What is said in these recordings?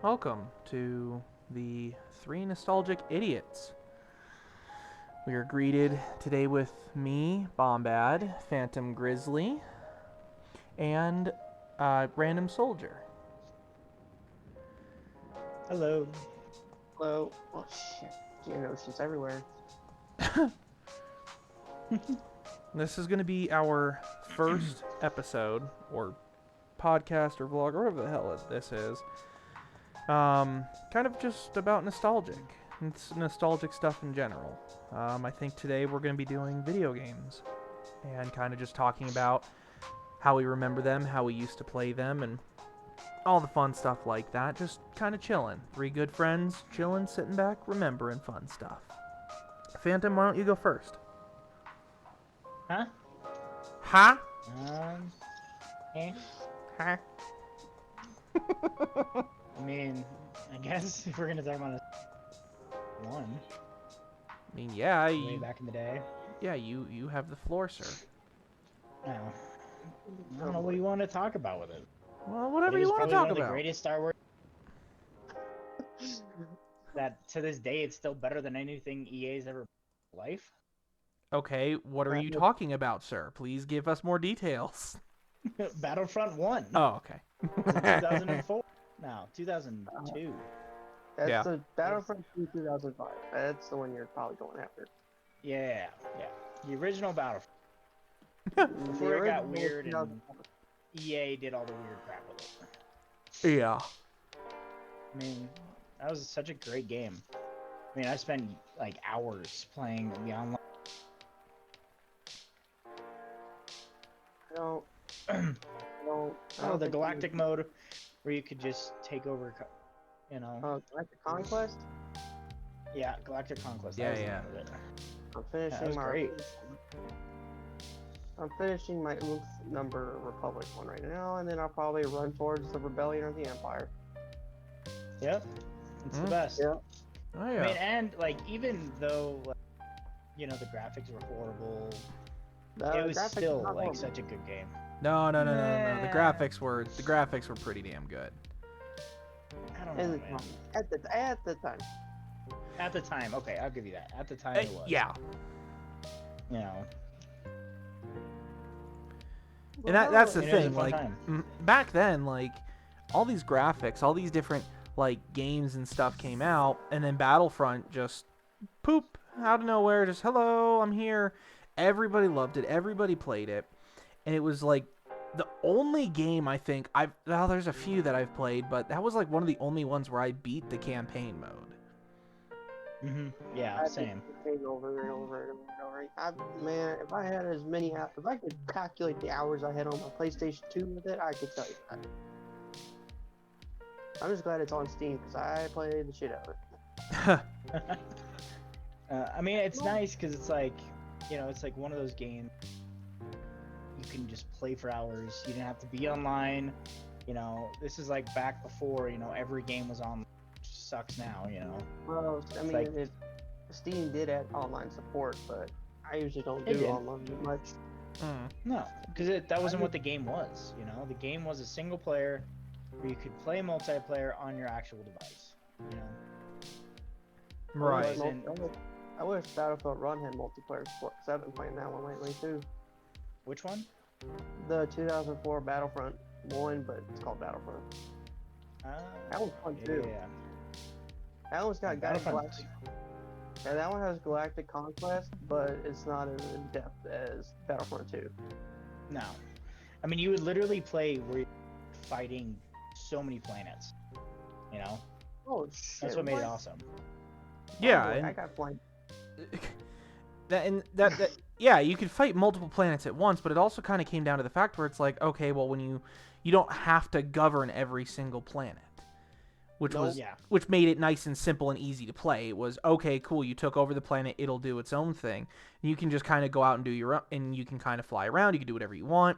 welcome to the Three Nostalgic Idiots. We are greeted today with me, Bombad, Phantom Grizzley, and Random Soldier. Hello. Hello. Oh shit. You know, she's everywhere. This is going to be our first episode, or podcast, or vlog, or whatever the hell this is. Kind of just about nostalgic. It's nostalgic stuff in general. I think today we're going to be doing video games and kind of just talking about how we remember them, how we used to play them, and all the fun stuff like that. Just kind of chilling. Three good friends chilling, sitting back, remembering fun stuff. Phantom, why don't you go first? Huh? Huh? Eh. Huh? I mean, I guess if we're gonna talk about one I mean, yeah, way back in the day. yeah, you have the floor, sir. Oh. I don't know what you want to talk about with it. Well, It whatever is you want to probably talk one of the about. greatest Star Wars. That to this day, it's still better than anything EA's ever life. Okay, what are you talking about, sir? Please give us more details. Battlefront 1. Oh, okay. It's in 2004. No, 2002. That's Yeah. the Battlefront 2 2005. That's the one you're probably going after. Yeah. The original Battlefront. The Before it got original weird and 2005. EA did all the weird crap with it. Yeah. I mean, that was such a great game. I mean, I spent like hours playing the online. I don't. Oh, the galactic mode, where you could just take over, Galactic Conquest. Yeah, Galactic Conquest. Yeah, That was the yeah. name of it. I'm that finishing was my. great. I'm finishing my Oomph number Republic one right now, and then I'll probably run towards the Rebellion or the Empire. Yep, it's the Mm. best. Yeah. Oh, I yeah. mean, and like even though, like, the graphics were horrible, it was graphics still are not like horrible. such a good game. No. The Nah. graphics were pretty damn good. I don't know, And man. at the time. At the time, okay, I'll give you that. At the time, it was. Yeah. You know, And that's the and it was a thing, fun like time. back then, like all these graphics, all these different like games and stuff came out, and then Battlefront just poop out of nowhere, just hello, I'm here. Everybody loved it, everybody played it, and it was like the only game I think there's a few that I've played, but that was like one of the only ones where I beat the campaign mode. Yeah, I same. just played over and over and over. Man, if I had as many, if I could calculate the hours I had on my PlayStation 2 with it, I could tell you that. I'm just glad it's on Steam because I played the shit out of it. I mean, it's nice because it's like, it's like one of those games you can just play for hours. You didn't have to be online. This is like back before, every game was online, which sucks now, Well, I mean, like- Steam did add online support, but I usually don't It do did. online much. No, because that wasn't what the game was, The game was a single player where you could play multiplayer on your actual device, Right. I wish Battlefield Run had multiplayer support because I've been playing that one lately too. Which one? The 2004 Battlefront 1, but it's called Battlefront. That one's fun too. Yeah. That one's got Battlefront. Galactic. Yeah, that one has Galactic Conquest, but it's not as in depth as Battlefront 2. No. I mean, you would literally play where you're fighting so many planets, Oh shit! That's what made it awesome. Yeah, Oh, boy, and I got flanked. that yeah, you could fight multiple planets at once, but it also kind of came down to the fact where it's like, okay, well, when you don't have to govern every single planet, which made it nice and simple and easy to play. It was okay, cool. You took over the planet, it'll do its own thing. And you can just kind of go out and do your own, and you can kind of fly around. You can do whatever you want,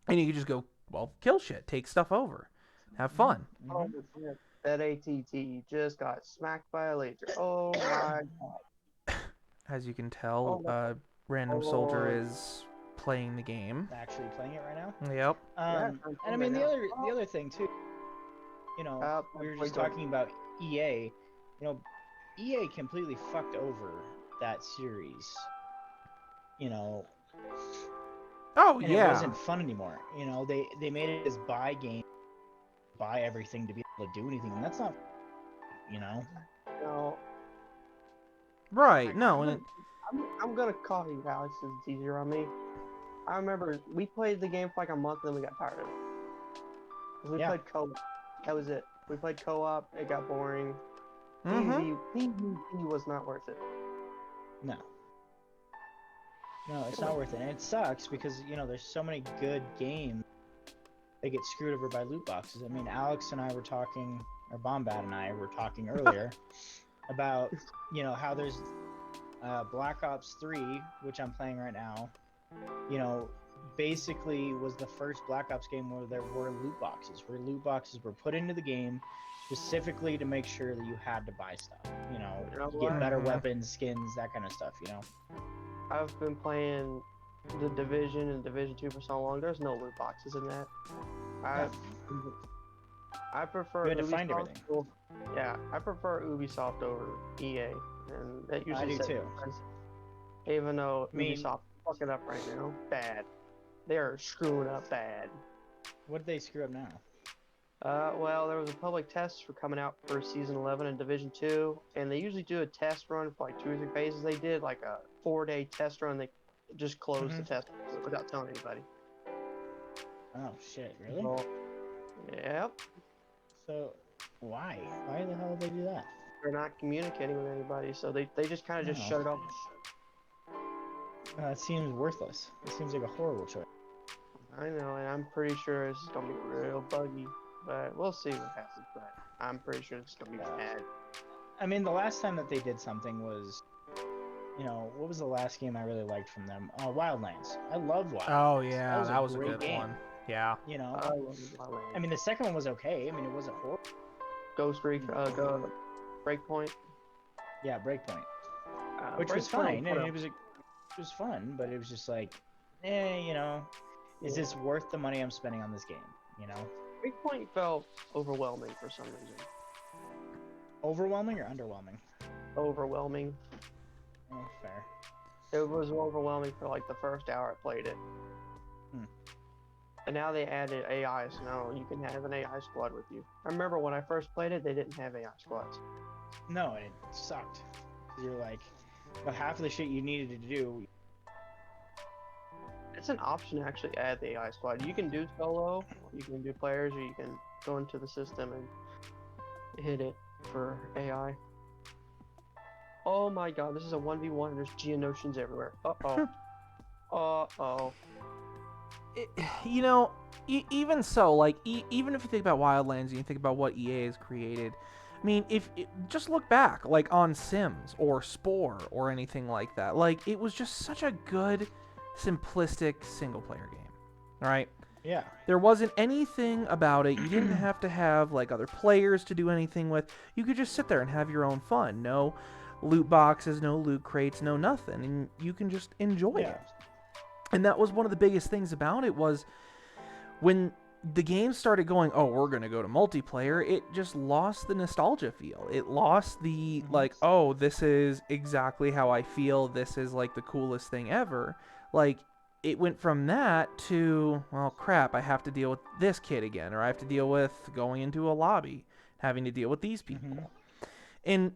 and you can just go, well, kill shit, take stuff over, have fun. Oh, shit. That ATT just got smacked by a laser. Oh my god! As you can tell, Oh, Random oh. Soldier is playing the game. Actually playing it right now. Yep. Yeah, And I mean the other thing too. you know, we were just talking about EA. You know, EA completely fucked over that series. You know. Oh, and yeah. It wasn't fun anymore. You know, they made it as buy game, buy everything to be able to do anything, and that's not. You know. No. Right. No, and I'm gonna call you Alex, because it's easier on me. I remember we played the game for like a month, and then we got tired of it. We played co-op. That was it. We played co-op. It got boring. PvP was not worth it. No. No, it's not worth it. And it sucks because, you know, there's so many good games that get screwed over by loot boxes. I mean, Alex and I were talking, or Bombat and I were talking earlier about, you know, how there's Black Ops 3, which I'm playing right now, you know, basically was the first Black Ops game where there were loot boxes, where loot boxes were put into the game specifically to make sure that you had to buy stuff, you know, get better weapons, skins, that kind of stuff, you know. I've been playing the Division and Division 2 for so long. There's no loot boxes in that. I prefer. You had to find everything. Yeah, I prefer Ubisoft over EA, and that usually. I do too. Even though Ubisoft fucking up right now, bad. They're screwing up bad. What did they screw up now? Well, there was a public test for coming out for Season 11 in Division 2, and they usually do a test run for like 2 or 3 phases. They did like a 4-day test run. They just closed the test without telling anybody. Oh, shit, really? So, yep. So, why? Why the hell did they do that? They're not communicating with anybody, so they just kind of just shut it off. It seems worthless. It seems like a horrible choice. I know, and I'm pretty sure it's going to be real buggy. But we'll see what happens. But I'm pretty sure it's gonna be bad. I mean, the last time that they did something was, you know, what was the last game I really liked from them? Wildlands. I love Wildlands. Oh yeah, that was a good game. one. Yeah. You know, I mean, the second one was okay. I mean, it wasn't horrible. Breakpoint. Yeah, Breakpoint. Which was fine. I mean, it was fun, but it was just like, you know, is this worth the money I'm spending on this game? You know. Breakpoint felt overwhelming for some reason. Overwhelming or underwhelming? Overwhelming. Oh, fair. It was overwhelming for like the first hour I played it. And now they added AI, so now you can have an AI squad with you. I remember when I first played it, they didn't have AI squads. No, it sucked. You're like, well, half of the shit you needed to do. It's an option to actually add the AI squad. You can do solo, you can do players, or you can go into the system and hit it for AI. Oh my god, this is a 1v1 and there's Geonosians everywhere. Uh-oh. Uh-oh. You know, even so, like, even if you think about Wildlands and you think about what EA has created, I mean, just look back, like, on Sims or Spore or anything like that. Like, it was just such a good, simplistic single-player game, all right? Yeah. There wasn't anything about it. You didn't have to have, like, other players to do anything with. You could just sit there and have your own fun. No loot boxes, no loot crates, no nothing. And you can just enjoy it. And that was one of the biggest things about it was when the game started going, oh, we're going to go to multiplayer, it just lost the nostalgia feel. It lost the, like, oh, this is exactly how I feel. This is, like, the coolest thing ever. Like, it went from that to, well, crap, I have to deal with this kid again, or I have to deal with going into a lobby, having to deal with these people. And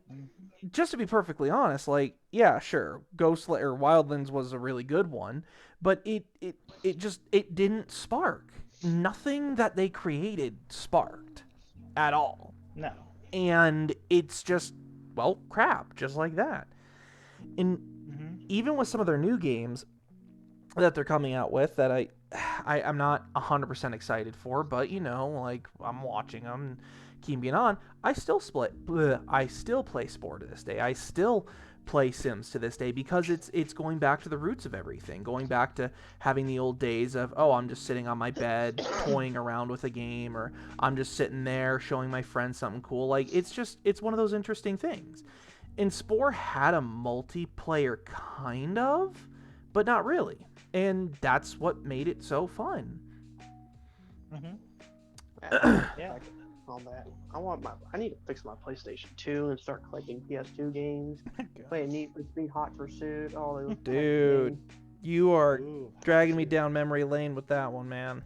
just to be perfectly honest, like, yeah, sure, Wildlands was a really good one, but it didn't spark. Nothing that they created sparked at all. No. And it's just, well, crap, just like that. And even with some of their new games that they're coming out with that I'm not 100% excited for, but, you know, like, I'm watching them, keep being on, I still play Spore to this day. I still play Sims to this day because it's going back to the roots of everything, going back to having the old days of, oh, I'm just sitting on my bed toying around with a game, or I'm just sitting there showing my friends something cool. Like, it's one of those interesting things. And Spore had a multiplayer kind of, but not really. And that's what made it so fun. Yeah. all that. I need to fix my PlayStation 2 and start collecting PS2 games. Play Need for Speed Hot Pursuit. All those. Dude, you are dragging me down memory lane with that one, man.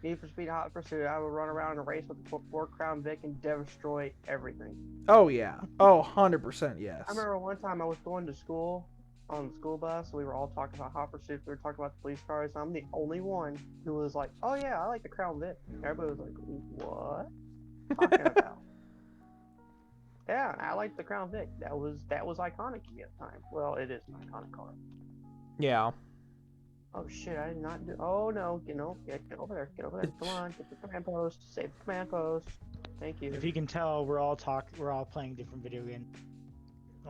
Need for Speed Hot Pursuit. I would run around and race with the 4 Crown Vic and destroy everything. Oh yeah. Oh, 100% yes. I remember one time I was going to school on the school bus. We were all talking about Hot Pursuit. We were talking about the police cars. I'm the only one who was like, "Oh yeah, I like the Crown Vic." Everybody was like, "What? Talking about?" Yeah, I like the Crown Vic. That was iconic to me at the time. Well, it is an iconic car. Yeah. Oh shit! I did not do. Oh no! Get over there! Get over there! Come on! Get the command post! Save the command post! Thank you. If you can tell, we're all playing different video games.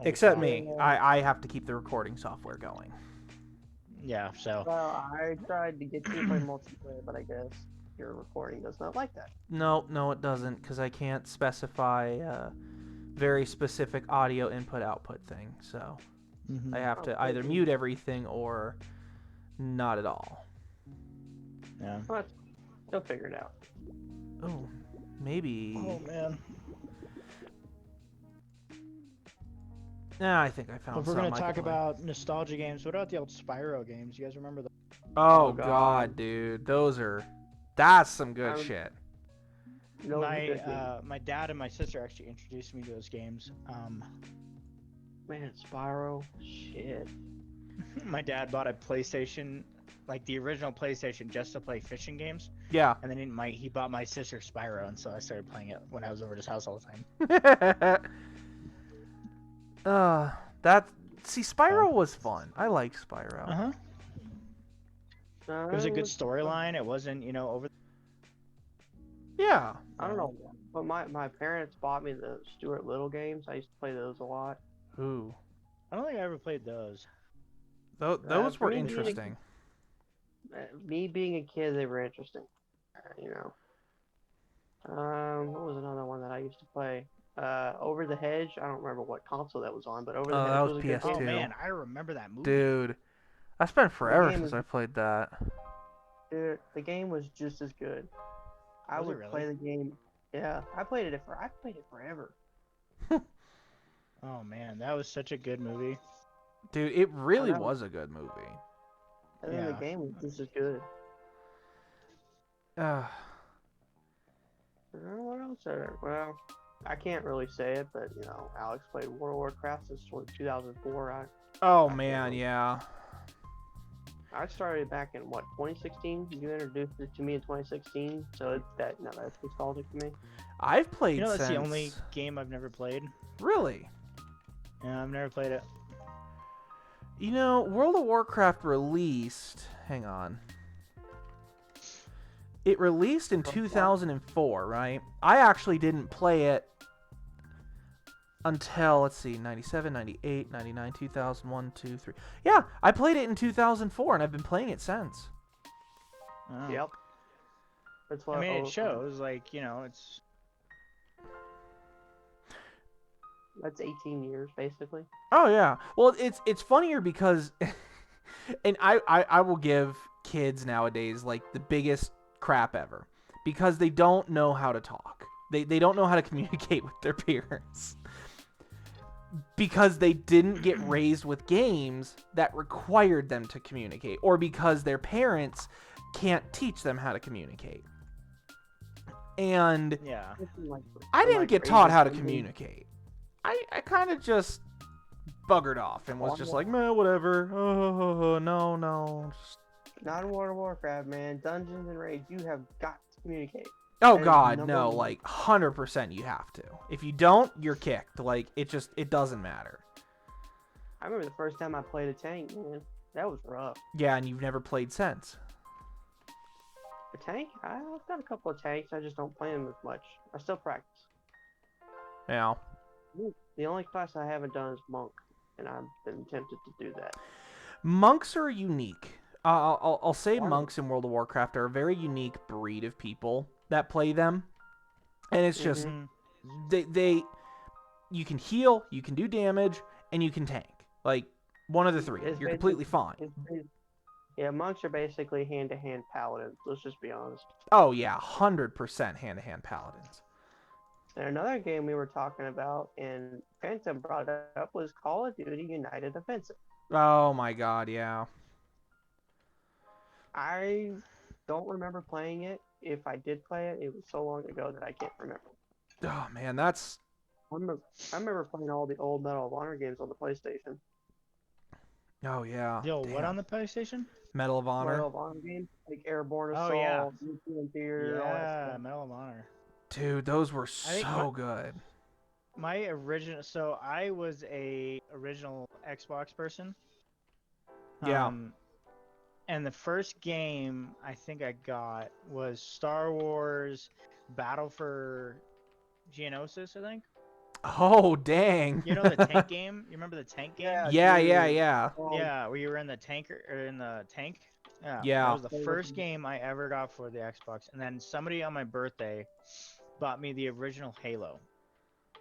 Except me. I have to keep the recording software going. Yeah. So. Well, I tried to get you to play multiplayer, but I guess your recording does not like that. No, it doesn't, because I can't specify a very specific audio input-output thing. So I have to either mute everything or not at all. Yeah. Well, they'll figure it out. Oh, maybe. Oh man. Nah, I think I found. If we're gonna talk about nostalgia games, what about the old Spyro games? You guys remember those? Oh god, dude, that's some good shit. My dad and my sister actually introduced me to those games. Man, Spyro, shit. My dad bought a PlayStation, like the original PlayStation, just to play fishing games. Yeah. And then he bought my sister Spyro, and so I started playing it when I was over at his house all the time. Spyro was fun. I liked Spyro. Uh-huh. It was a good storyline. It wasn't, over. Yeah. I don't know, but my parents bought me the Stuart Little games. I used to play those a lot. Ooh. I don't think I ever played those. Those were interesting. Me being a kid, they were interesting. What was another one that I used to play? Over the Hedge. I don't remember what console that was on, but Over the Hedge that was a good PS2. game. Oh man, I remember that movie. Dude, I spent forever since I played that. Dude, the game was just as good. I would play the game. Yeah, I played it forever. Oh man, that was such a good movie. Dude, it really was a good movie. And then the game was just as good. What else? Well, I can't really say it, but Alex played World of Warcraft since 2004. Yeah. I started back in 2016. You introduced it to me in 2016, so that's nostalgic to me. I've played. That's the only game I've never played. Really? Yeah, I've never played it. World of Warcraft released. Hang on. It released in 2004, right? I actually didn't play it until, let's see, 97, 98, 99, 2001, 2, 3. Yeah, I played it in 2004, and I've been playing it since. Oh. Yep. That's what it shows, it's... That's 18 years, basically. Oh, yeah. Well, it's funnier because... and I will give kids nowadays, the biggest crap ever. Because they don't know how to talk. They don't know how to communicate with their peers. Because they didn't get raised with games that required them to communicate, or because their parents can't teach them how to communicate. And I didn't get taught how to communicate. I kind of just buggered off and was just like, man, whatever. No. Not in World of Warcraft, man. Dungeons and Raids, you have got to communicate. Oh god, no, 100% you have to. If you don't, you're kicked. It doesn't matter. I remember the first time I played a tank, man. That was rough. Yeah, and you've never played since. A tank? I've got a couple of tanks, I just don't play them as much. I still practice. Yeah. The only class I haven't done is Monk, and I've been tempted to do that. Monks are unique. I'll say monks in World of Warcraft are a very unique breed of people that play them, and it's just they you can heal, you can do damage, and you can tank. One of the three. You're completely fine. Yeah, monks are basically hand-to-hand paladins. Let's just be honest. Oh yeah, 100% hand-to-hand paladins. And another game we were talking about, and Phantom brought it up, was Call of Duty United Offensive. Oh my god, yeah. I don't remember playing it. If I did play it, it was so long ago that I can't remember. Oh man, that's... I remember playing all the old Medal of Honor games on the PlayStation. Oh yeah. Yo, what Damn. on the PlayStation? Medal of Honor. Medal of Honor games, like Airborne Oh, Assault, yeah. Nuclear Theater, all that Yeah, stuff. Medal of Honor. Dude, those were think so good. My original, so I was a original Xbox person. Yeah. And the first game I think I got was Star Wars Battle for Geonosis, I think. Oh, dang. You know the tank game? You remember the tank game? Yeah, dude. yeah, yeah. Yeah, where you were in the tanker or in the tank. Yeah. Yeah. That was the first game I ever got for the Xbox. And then somebody on my birthday bought me the original Halo.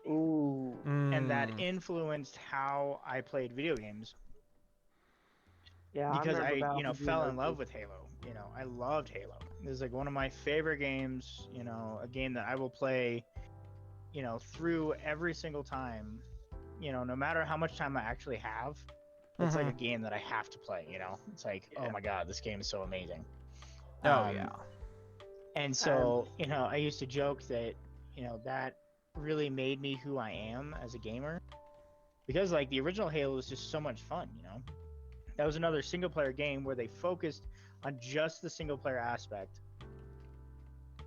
Ooh. And that influenced how I played video games. Yeah, Because I I remember fell in love with Halo. I loved Halo. It was like one of my favorite games, a game that I will play, through every single time, no matter how much time I actually have. It's like a game that I have to play, It's like, oh my god, this game is so amazing. Oh, yeah. And so, I used to joke that, that really made me who I am as a gamer. Because, like, the original Halo was just so much fun, That was another single-player game where they focused on just the single-player aspect.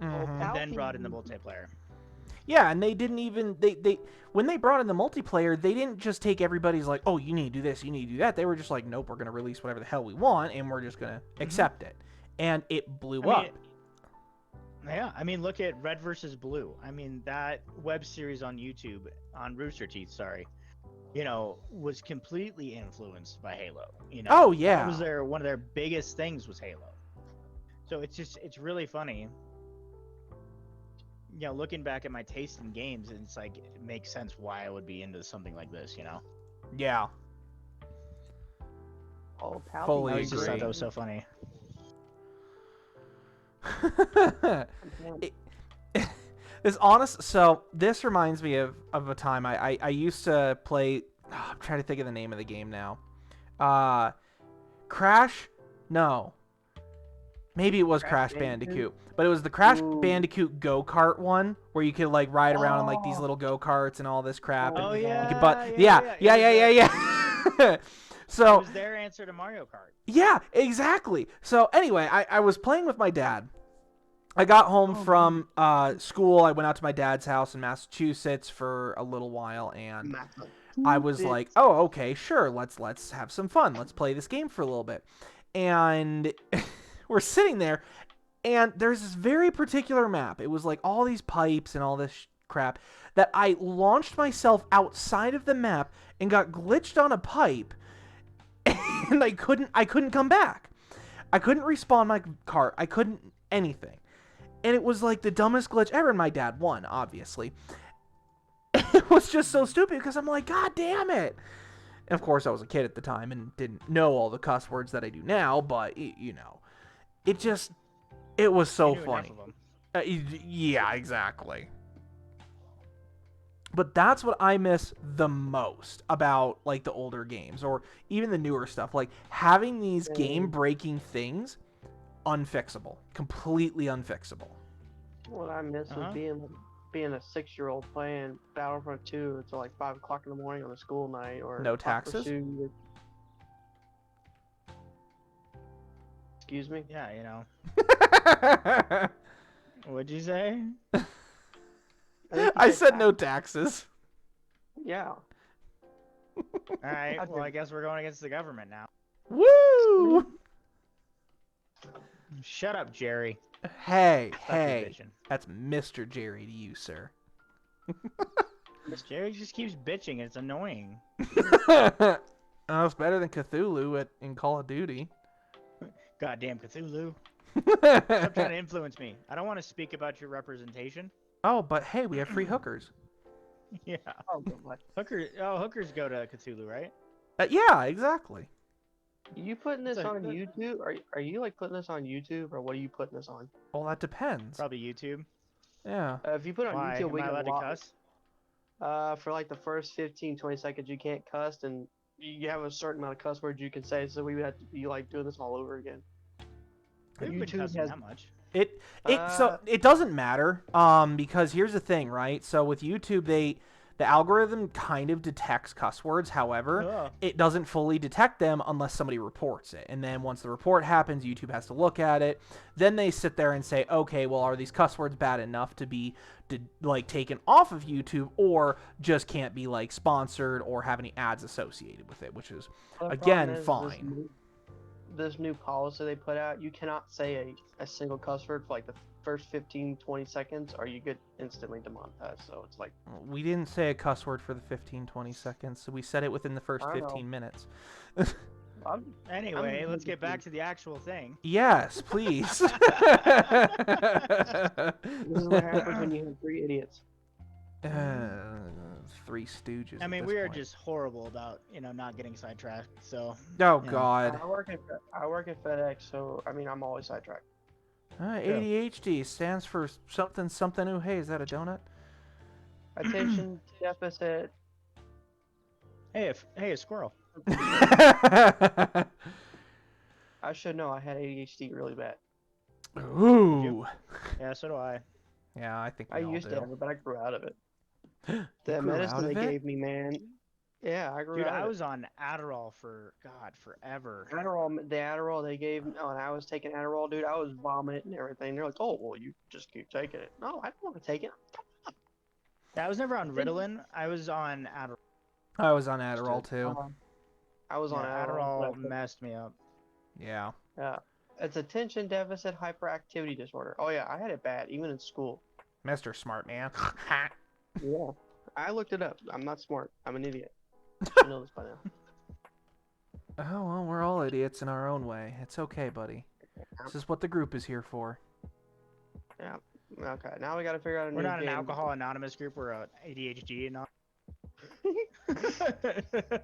And then brought in the multiplayer. Yeah, and they didn't even... They when they brought in the multiplayer, they didn't just take everybody's like, oh, you need to do this, you need to do that. They were just like, nope, we're going to release whatever the hell we want, and we're just going to accept it. And it blew up. Yeah, look at Red vs. Blue. That web series on YouTube, on Rooster Teeth, sorry, was completely influenced by Halo. Oh, yeah. That was one of their biggest things was Halo. So it's really funny. Looking back at my taste in games, and it's like, it makes sense why I would be into something like this, Yeah. Oh, Fully I just thought that was so funny. This reminds me of a time I used to play. I'm trying to think of the name of the game now. Crash? No. Maybe it was Crash Bandicoot, but it was the Crash Bandicoot go-kart one where you could like ride around in like these little go-karts and all this crap. Oh, and yeah. You could yeah. So it was their answer to Mario Kart. Yeah, exactly. So anyway, I was playing with my dad. I got home from school. I went out to my dad's house in Massachusetts for a little while, and I was like, "Oh, okay, sure. Let's have some fun. Let's play this game for a little bit." And we're sitting there, and there's this very particular map. It was like all these pipes and all this crap that I launched myself outside of the map and got glitched on a pipe, and I couldn't come back. I couldn't respawn my cart. I couldn't anything. And it was like the dumbest glitch ever, and my dad won, obviously. It was just so stupid because I'm like, God damn it. And of course, I was a kid at the time and didn't know all the cuss words that I do now, but, it was so funny. Yeah, exactly. But that's what I miss the most about, like, the older games, or even the newer stuff. Like, having these game-breaking things, unfixable. Completely unfixable. What I miss is being a 6-year-old playing Battlefront 2 until like 5 o'clock in the morning on a school night, or no taxes. Excuse me? Yeah, What'd you say? I said no taxes. Yeah. Alright, well, I guess we're going against the government now. Woo! Shut up, Jerry. Hey, that's Mr. Jerry to you, sir. Jerry just keeps bitching. It's annoying. Oh, it's better than Cthulhu in Call of Duty. Goddamn Cthulhu. Stop trying to influence me. I don't want to speak about your representation. Oh, but hey, we have free hookers. Yeah. Hookers go to Cthulhu, right? Yeah, exactly. You putting this on YouTube? Are you like putting this on YouTube, or what are you putting this on? Well, that depends. Probably YouTube. Yeah. If you put it on Why? YouTube, Am we I can allowed to cuss? For like the first 15, 20 seconds, you can't cuss, and you have a certain amount of cuss words you can say. So we would have to be like doing this all over again. We've been cussing that much. So it doesn't matter because here's the thing, right? So with YouTube, the algorithm kind of detects cuss words. However, it doesn't fully detect them unless somebody reports it. And then once the report happens, YouTube has to look at it. Then they sit there and say, okay, well, are these cuss words bad enough to be like taken off of YouTube, or just can't be like sponsored or have any ads associated with it, which is again fine. This new policy they put out, you cannot say a single cuss word for like the first 15, 20 seconds, or you get instantly demonetized. So it's like, we didn't say a cuss word for the 15, 20 seconds, so we said it within the first 15 minutes. Anyway, let's get back to the actual thing. Yes, please. This is what happens when you have 3 idiots. 3 stooges. I mean, we are just horrible about, not getting sidetracked. So. Oh God. I work at FedEx, so I mean, I'm always sidetracked. ADHD stands for something something. Oh, hey, is that a donut? Attention deficit. Hey, a squirrel. I should know. I had ADHD really bad. Ooh. Yeah, so do I. Yeah, I think I used to have it, but I grew out of it. The grew medicine out they of it? gave me, man. Yeah, I grew Dude, out of I it. was on Adderall for, God, forever. The Adderall they gave me, and I was taking Adderall, dude. I was vomiting and everything. They're like, "Oh, well, you just keep taking it." No, I don't want to take it. Yeah, I was never on Ritalin. I was on Adderall. I was on Adderall too. I was on Adderall messed me up. Yeah. Yeah. It's attention deficit hyperactivity disorder. Oh yeah, I had it bad, even in school. Mr. Smart Man. Yeah. I looked it up. I'm not smart. I'm an idiot. You know this by now. Oh, well, we're all idiots in our own way. It's okay, buddy. This is what the group is here for. Yeah. Okay. Now we got to figure out a new We're not an game. Alcohol Anonymous group. We're an ADHD Anonymous.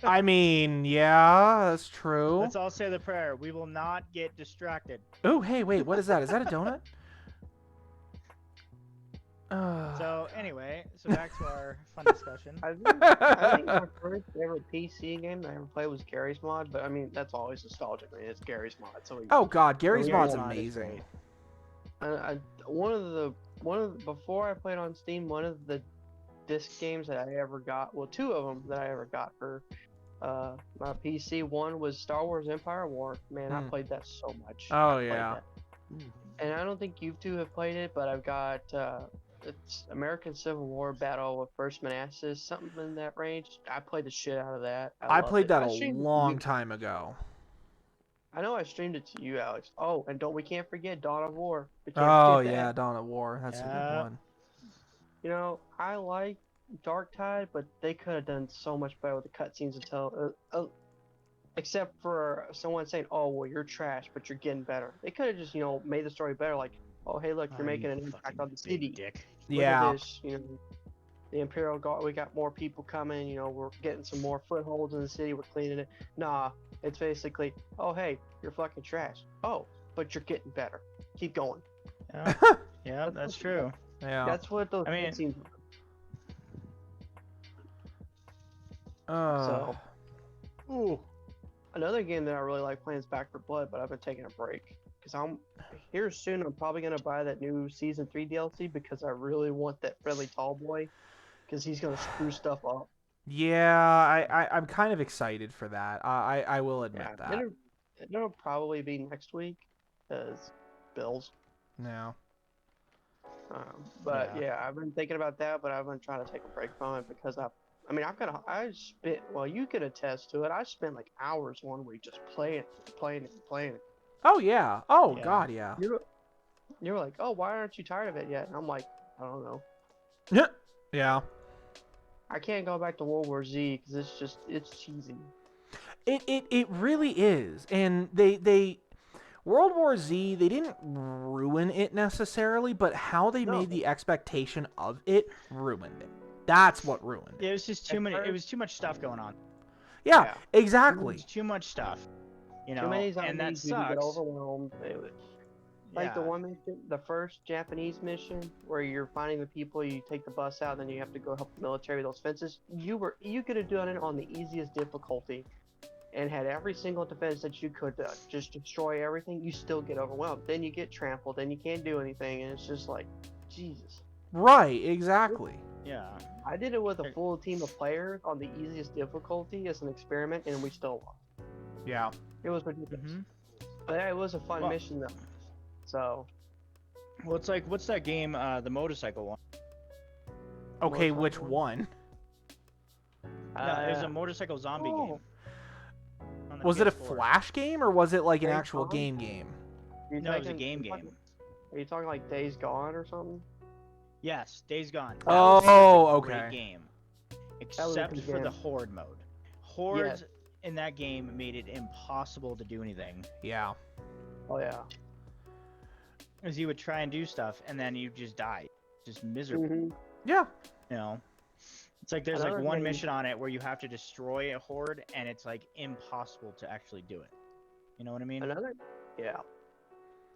I mean, yeah, that's true. Let's all say the prayer. We will not get distracted. Oh, hey, wait, what is that? Is that a donut? So anyway, back to our fun discussion. I think my first ever PC game that I ever played was Gary's Mod, but I mean that's always nostalgic. I mean, it's Gary's Mod. So oh God, Gary's Mod's Mod is amazing. Before I played on Steam, one of the disc games that I ever got, well, 2 of them that I ever got for my PC. One was Star Wars Empire War. Man, I played that so much. Oh yeah. And I don't think you 2 have played it, but I've got it's American Civil War Battle of First Manassas, something in that range. I played the shit out of that. I played that a long time ago. I know I streamed it to you, Alex. Oh, and we can't forget Dawn of War. Oh yeah, Dawn of War. That's a good one. You know, I like Dark Tide, but they could have done so much better with the cutscenes until, except for someone saying, "Oh, well, you're trash, but you're getting better." They could have just, made the story better. Like, "Oh, hey, look, you're making an impact on the city. Dick. Look at this, the Imperial Guard. We got more people coming. We're getting some more footholds in the city. We're cleaning it." Nah, it's basically, "Oh, hey, you're fucking trash. Oh, but you're getting better. Keep going." Yeah, that's true. Yeah. That's what those cutscenes. So, another game that I really like playing is Back 4 Blood, but I've been taking a break because I'm probably gonna buy that new Season 3 DLC because I really want that friendly tall boy because he's gonna screw stuff up. Yeah, I'm kind of excited for that. I will admit that. It'll probably be next week because Bills. No. But yeah, I've been thinking about that, but I've been trying to take a break from it because you could attest to it. I spent like hours one week just playing it. Oh yeah. Oh yeah. God, yeah. You were like, "Oh, why aren't you tired of it yet?" And I'm like, "I don't know." Yeah. I can't go back to World War Z because it's cheesy. It really is, and they World War Z, they didn't ruin it necessarily, but how they made the expectation of it ruined it. That's what ruined it. It was just too many. It was too much stuff going on. Yeah, exactly. Too much stuff. You Too know, many and that zombies, you can get sucks. overwhelmed. Like the one mission, the first Japanese mission, where you're finding the people, you take the bus out, and then you have to go help the military with those fences. You could have done it on the easiest difficulty, and had every single defense that you could just destroy everything. You still get overwhelmed. Then you get trampled. Then you can't do anything, and it's just like, Jesus. Right, exactly. Yeah. I did it with a full team of players on the easiest difficulty as an experiment, and we still lost. Yeah. It was ridiculous. But yeah, it was a fun mission though. So. Well, it's like, what's that game? The motorcycle one. Okay, which one? There's a motorcycle zombie game. Was it a Flash game or was it like an Days actual Gone? game? No, it was a game. Are you talking like Days Gone or something? Yes, Days Gone. That Oh, was a okay. great game. Except for the Horde mode. Hordes in that game made it impossible to do anything. Yeah. Oh yeah. Because you would try and do stuff, and then you just die. Just miserable. Yeah. You know? It's like there's like one mission on it where you have to destroy a horde, and it's like impossible to actually do it. You know what I mean?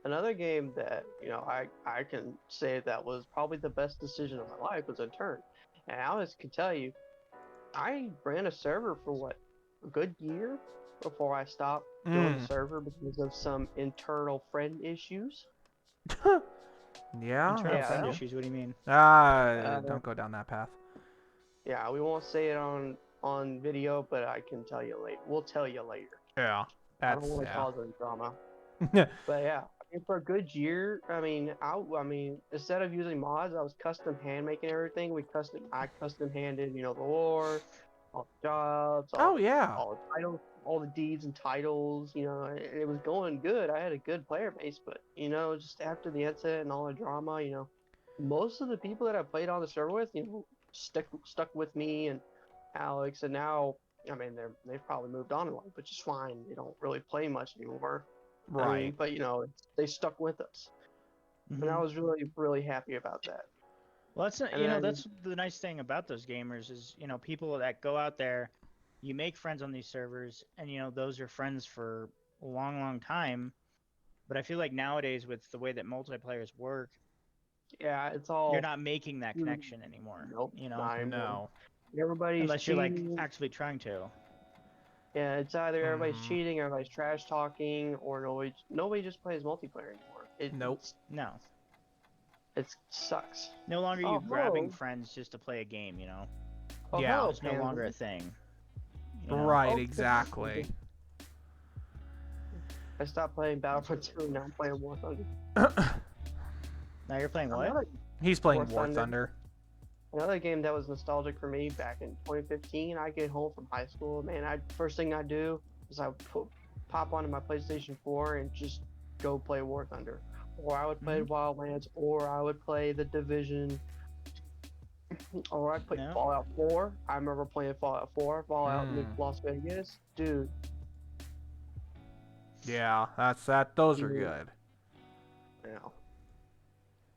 Another game that, you know, I can say that was probably the best decision of my life was Turn. And Alex can tell you, I ran a server for what, a good year before I stopped doing the server because of some internal friend issues. Yeah. Internal friend issues, what do you mean? Don't go down that path. Yeah, we won't say it on video, but I can tell you later. We'll tell you later. Yeah. I don't want to cause any drama. But yeah, I mean, for a good year, I mean, instead of using mods, I was custom hand making everything. I custom handed, you know, the lore, all the jobs, all the titles, all the deeds and titles. You know, it was going good. I had a good player base, but you know, just after the incident and all the drama, you know, most of the people that I played on the server with, you know, stuck with me and Alex, and now, I mean, they've probably moved on in life, which is fine. They don't really play much anymore. Right. I mean, but you know, they stuck with us, and I was really, really happy about that. Well, that's that's the nice thing about those gamers is, you know, people that go out there, you make friends on these servers, and you know those are friends for a long, long time. But I feel like nowadays with the way that multiplayers work, yeah, it's all you're not making that connection anymore. Nope. You know, no. Everybody's unless cheating. you're like actively trying to. Yeah, it's either everybody's cheating, everybody's trash talking, or nobody just plays multiplayer anymore. Nope. No. It sucks. No longer you grabbing friends just to play a game, you know. Yeah. It's no longer a thing. You know? Right, exactly. I stopped playing Battlefront 2, now I'm playing War Thunder. Now you're playing what? He's playing War Thunder. Another game that was nostalgic for me back in 2015. I get home from high school, man. First thing I do is I pop onto my PlayStation 4 and just go play War Thunder, or I would play Wildlands, or I would play The Division, or I'd play Fallout 4. I remember playing Fallout 4, Fallout New Las Vegas, dude. Yeah, those are good. Yeah.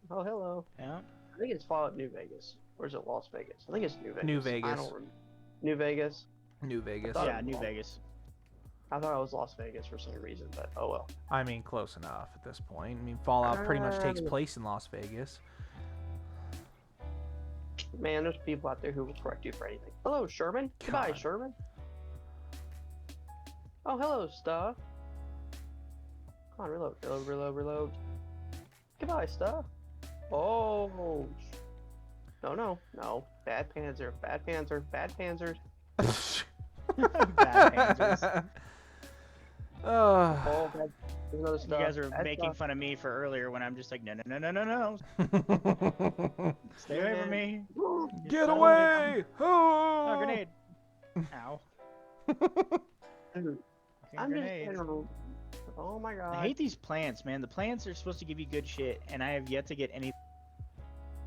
Oh, hello. Yeah. I think it's Fallout New Vegas. Or is it Las Vegas? I think it's New Vegas. New Vegas. I don't remember. New Vegas? New Vegas. Yeah, New Vegas. I thought it was Las Vegas for some reason, but oh well. I mean, close enough at this point. I mean, Fallout pretty much takes place in Las Vegas. Man, there's people out there who will correct you for anything. Hello, Sherman. Goodbye, Sherman. Oh, hello, Stuff. Come on, reload. Goodbye, Stuff. Oh. No. Bad Panzer. Bad Panzers. Bad Panzers. Oh, bad You guys are making fun of me for earlier when I'm just like, no. Stay away from me. Get away! Oh, grenade. Ow. Dude, I'm just oh my god. I hate these plants, man. The plants are supposed to give you good shit, and I have yet to get any.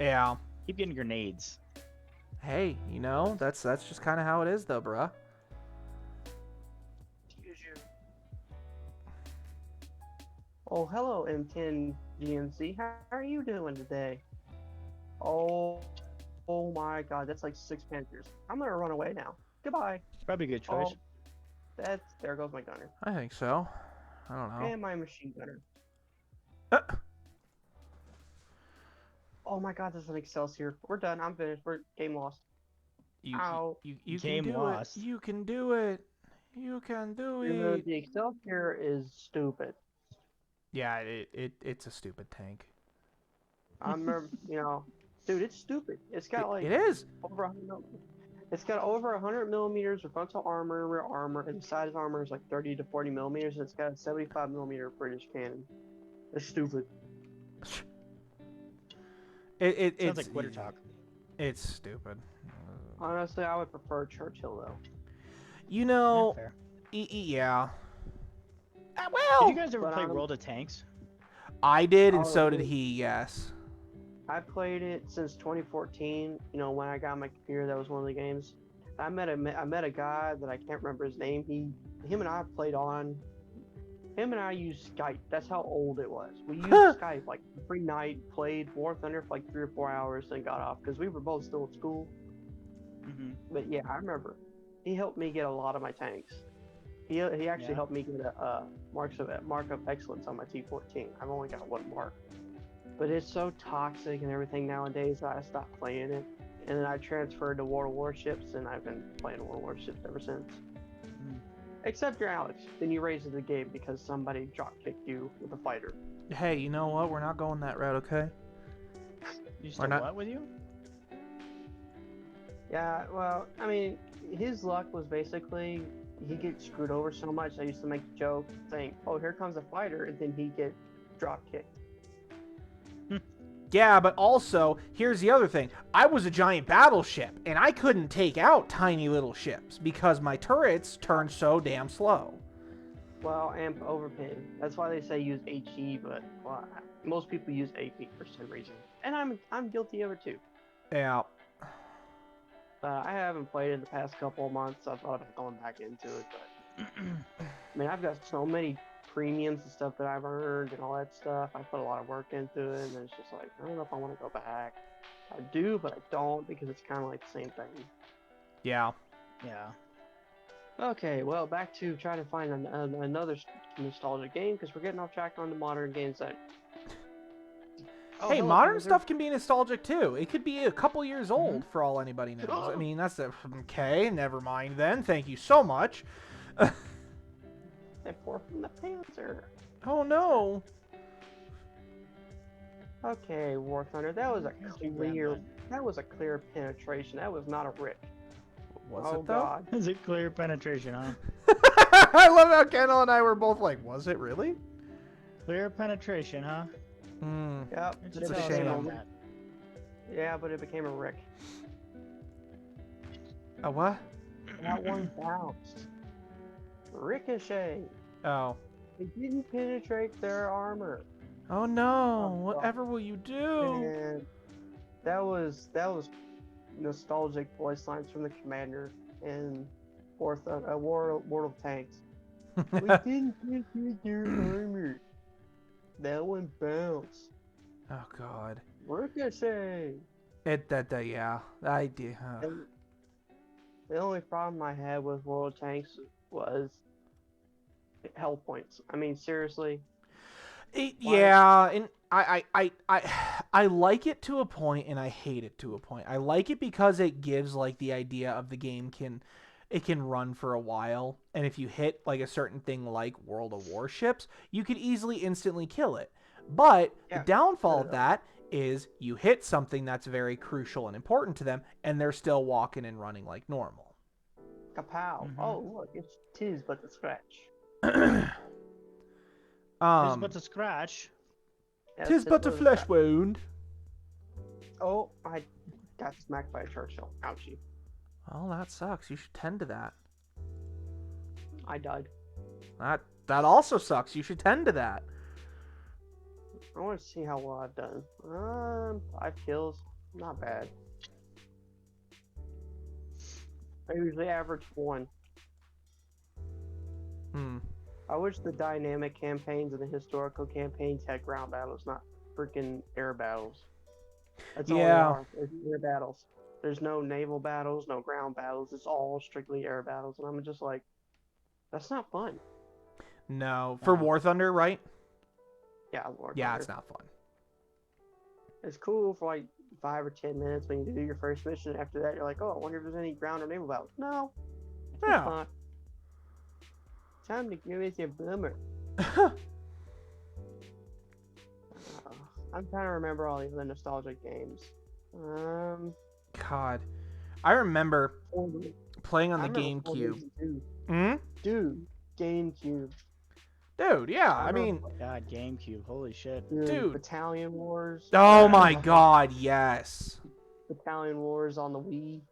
Yeah. Keep getting grenades. Hey, you know, that's just kind of how it is, though, bruh. Oh, hello, M10 GNC. How are you doing today? Oh my god, that's like 6 Panthers. I'm gonna run away now. Goodbye. Probably a good choice. There goes my gunner. I think so. I don't know. And my machine gunner. Uh, Oh my god, there's an Excelsior. We're done. I'm finished. We're game lost. Ow. you can Game do lost. it. You can do it. You can do it. The Excelsior is stupid. Yeah, it's a stupid tank. I remember, dude, it's stupid. It's got like it is over 100. It's got over 100 millimeters of frontal armor, rear armor, and the side armor is like 30 to 40 millimeters, and it's got a 75 millimeter British cannon. It's stupid. Sounds like quitter talk. It's stupid. Honestly, I would prefer Churchill though. Yeah, fair. Yeah. Well, did you guys ever play World of Tanks? I did, and so did he. Yes. I played it since 2014. When I got my computer, that was one of the games. I met a guy that I can't remember his name. Him and I played on. Him and I used Skype. That's how old it was. We used Skype like every night. Played War Thunder for like 3 or 4 hours, then got off because we were both still at school. Mm-hmm. But yeah, I remember. He helped me get a lot of my tanks. He actually helped me get a mark of excellence on my T14. I've only got 1 mark. But it's so toxic and everything nowadays that I stopped playing it. And then I transferred to World of Warships, and I've been playing World of Warships ever since. Mm. Except you're Alex. Then you raised the game because somebody drop-kicked you with a fighter. Hey, you know what? We're not going that route, okay? You still what with you? Yeah, well, I mean, his luck was basically he gets screwed over so much. I used to make a joke saying, "Oh, here comes a fighter," and then he get drop-kicked. Yeah, but also, here's the other thing. I was a giant battleship, and I couldn't take out tiny little ships because my turrets turned so damn slow. Well, and overpin. That's why they say use HE, but most people use AP for some reason. And I'm guilty of it too. Yeah. I haven't played it in the past couple of months, so I thought about going back into it, but I mean, I've got so many premiums and stuff that I've earned and all that stuff. I put a lot of work into it, and it's just like, I don't know if I want to go back. I do, but I don't, because it's kind of like the same thing. Yeah. Yeah. Okay, well, back to trying to find another nostalgic game, because we're getting off track on the modern games that... Oh, hey, modern stuff can be nostalgic, too. It could be a couple years old, for all anybody knows. I mean, that's okay, never mind then. Thank you so much. I pour from the Panzer. Oh, no. Okay, War Thunder, that was a clear penetration. That was not a Rick. Was it, though? God. Is it clear penetration, huh? I love how Kendall and I were both like, was it really? Clear penetration, huh? Yep. It's a shame. Yeah, but it became a Rick. A what? That one bounced. Ricochet. Oh. It didn't penetrate their armor. Oh no! Whatever will you do? And that was nostalgic voice lines from the commander in World of Tanks. We didn't penetrate their armor. That one bounced. Oh god. Ricochet. Yeah. I did. The only problem I had with World of Tanks was health points. I mean, seriously. Yeah, and I like it to a point, and I hate it to a point. I like it because it gives like the idea of the game can run for a while, and if you hit like a certain thing like World of Warships, you could easily instantly kill it. But the downfall of that is you hit something that's very crucial and important to them, and they're still walking and running like normal. Kapow! Oh look, it's tis but a scratch. Tis but a scratch. Yes, Tis but a flesh wound. Oh, I got smacked by a Churchill. Ouchie. Oh, that sucks. You should tend to that. I died. That also sucks. You should tend to that. I want to see how well I've done. 5 kills. Not bad. I usually average 1. I wish the dynamic campaigns and the historical campaigns had ground battles, not freaking air battles. That's all they are. It's air battles. There's no naval battles, no ground battles. It's all strictly air battles, and I'm just like, That's not fun. No, for No. War Thunder, right? Yeah, Lord. Yeah, it's not fun. It's cool for like 5 or 10 minutes when you do your first mission. After that, you're like, oh, I wonder if there's any ground or naval battles. No. Yeah. Time to give it your boomer. I'm trying to remember all the other nostalgic games. God, I remember playing on the GameCube. Dude, GameCube. Dude, yeah, I mean, God, GameCube, holy shit. Dude. Battalion Wars. Oh my God, yes. Battalion Wars on the Wii.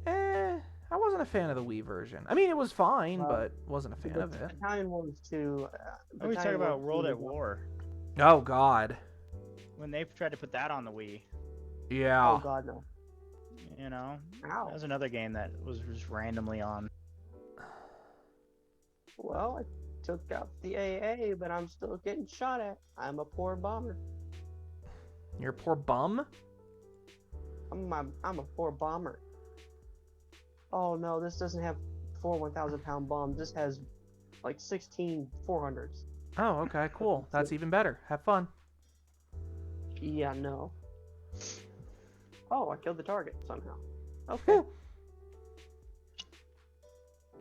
I wasn't a fan of the Wii version. I mean, it was fine, but wasn't a fan of it. Battalion Wars 2. We talk about World at War. Oh God. When they tried to put that on the Wii. Yeah. Oh God, no. You know, Ow. that was another game that was just randomly on. Well, I took out the AA, but I'm still getting shot at. I'm a poor bomber. You're a poor bum? I'm a poor bomber. Oh no, this doesn't have 4 1,000-pound bombs. This has like 16 400s. Oh, okay, cool. That's even better. Have fun. Yeah, no. Oh, I killed the target somehow. Okay.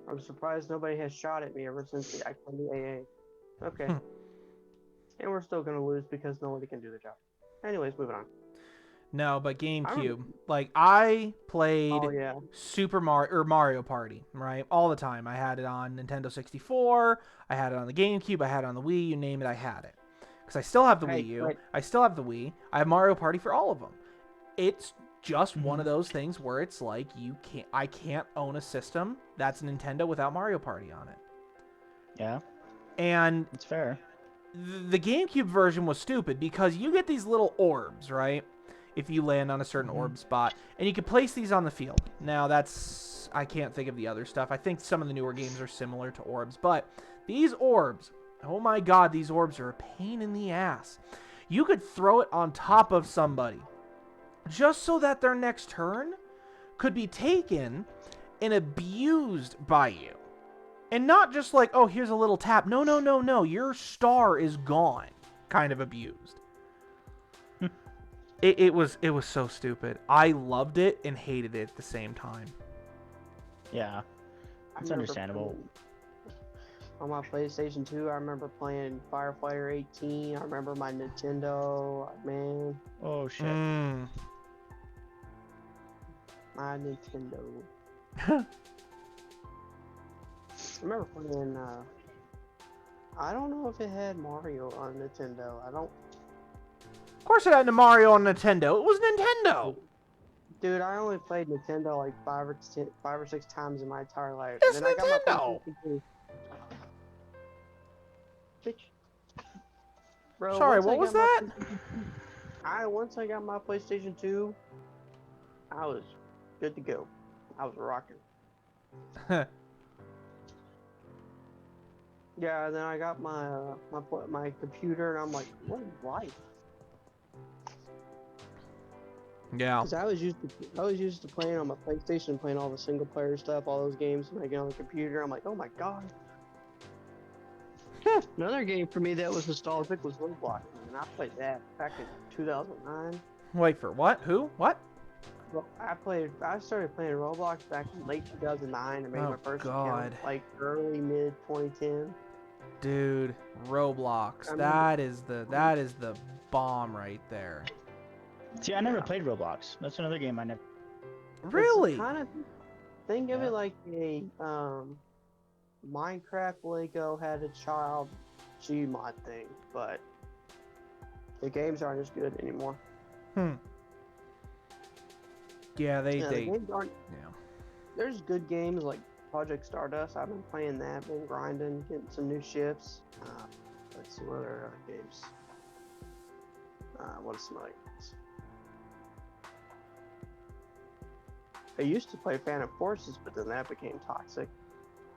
I'm surprised nobody has shot at me ever since I killed the AA. Okay. And we're still gonna lose because nobody can do the job. Anyways, moving on. No, but GameCube. Like, I played Oh yeah. Super Mario or Mario Party, right? All the time. I had it on Nintendo 64. I had it on the GameCube. I had it on the Wii. You name it, I had it. Because I still have the Wii U. I still have the Wii. I have Mario Party for all of them. It's just one of those things where it's like I can't own a system that's Nintendo without Mario Party on it. Yeah. And it's fair. The GameCube version was stupid because you get these little orbs, right? If you land on a certain orb spot, and you can place these on the field. Now I can't think of the other stuff. I think some of the newer games are similar to orbs, but these orbs, oh my God, these orbs are a pain in the ass. You could throw it on top of somebody just so that their next turn could be taken and abused by you. And not just like, oh, here's a little tap. No, no, no, no. Your star is gone. Kind of abused. It was so stupid. I loved it and hated it at the same time. Yeah. It's understandable. On my PlayStation 2, I remember playing Firefighter 18. I remember my Nintendo. Man. Oh, shit. My Nintendo. I remember playing, I don't know if it had Mario on Nintendo. Of course it had Mario on Nintendo. It was Nintendo. Dude, I only played Nintendo like 5 or 6 times in my entire life. It's then Nintendo. I got my Bitch. Bro, sorry, what was that? Once I got my PlayStation 2, I was good to go. I was rocking. Yeah, then I got my computer, and I'm like, what is life? Yeah. Because I was used to playing on my PlayStation, playing all the single player stuff, all those games, and I get on the computer, I'm like, oh my God. Another game for me that was nostalgic was Roblox, and I played that back in 2009. Wait for what? Who? What? Well, I started playing Roblox back in late 2009 and made my first account like early mid 2010. Dude, Roblox. That is the bomb right there. See, I never played Roblox. That's another game I never. Really? Think of it like a Minecraft Lego had a child Gmod thing, but the games aren't as good anymore. Yeah, the games aren't. Yeah. There's good games like Project Stardust. I've been playing that, been grinding, getting some new ships. Let's see what other games. What are some other games? I used to play Phantom Forces, but then that became toxic.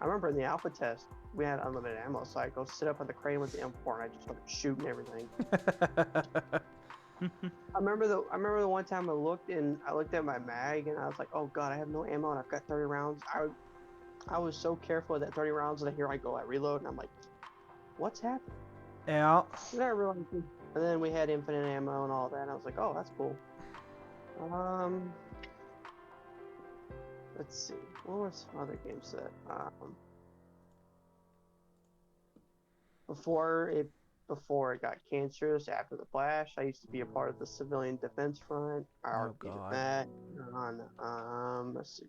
I remember in the alpha test, we had unlimited ammo, so I go sit up on the crane with the M4 and I just started shooting everything. I remember the one time I looked at my mag and I was like, oh God, I have no ammo and I've got 30 rounds. I was so careful at that 30 rounds, and here I go, I reload, and I'm like, what's happening? Yeah. And I realized, and then we had infinite ammo and all that, and I was like, oh, that's cool. Let's see, what were some other games that, before it got cancerous, after the Flash, I used to be a part of the Civilian Defense Front. I argued that on, let's see.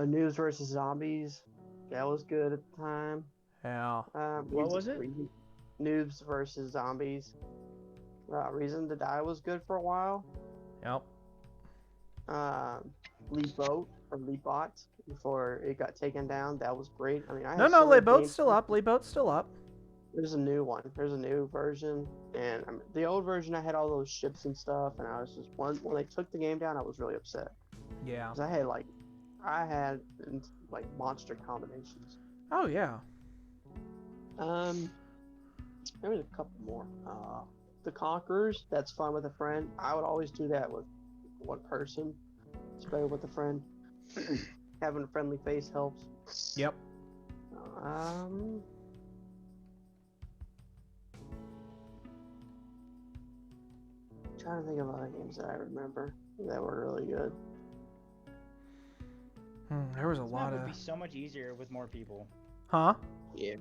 News versus Zombies. That was good at the time. Yeah. What was it? Noobs versus Zombies. Reason to Die was good for a while. Yep. Leap Boat or Leap Bot before it got taken down. That was great. I mean, I No, Leap Boat's still up. Leap Boat's still up. There's a new one. There's a new version, and the old version I had all those ships and stuff, and I was just when they took the game down, I was really upset. Yeah. Because I had monster combinations. Oh yeah. There was a couple more. The Conquerors. That's fun with a friend. I would always do that with one person. It's better with a friend. Having a friendly face helps. Yep. Trying to think of other games that I remember that were really good. There was a This lot map of. would be so much easier with more people. Huh? Yeah.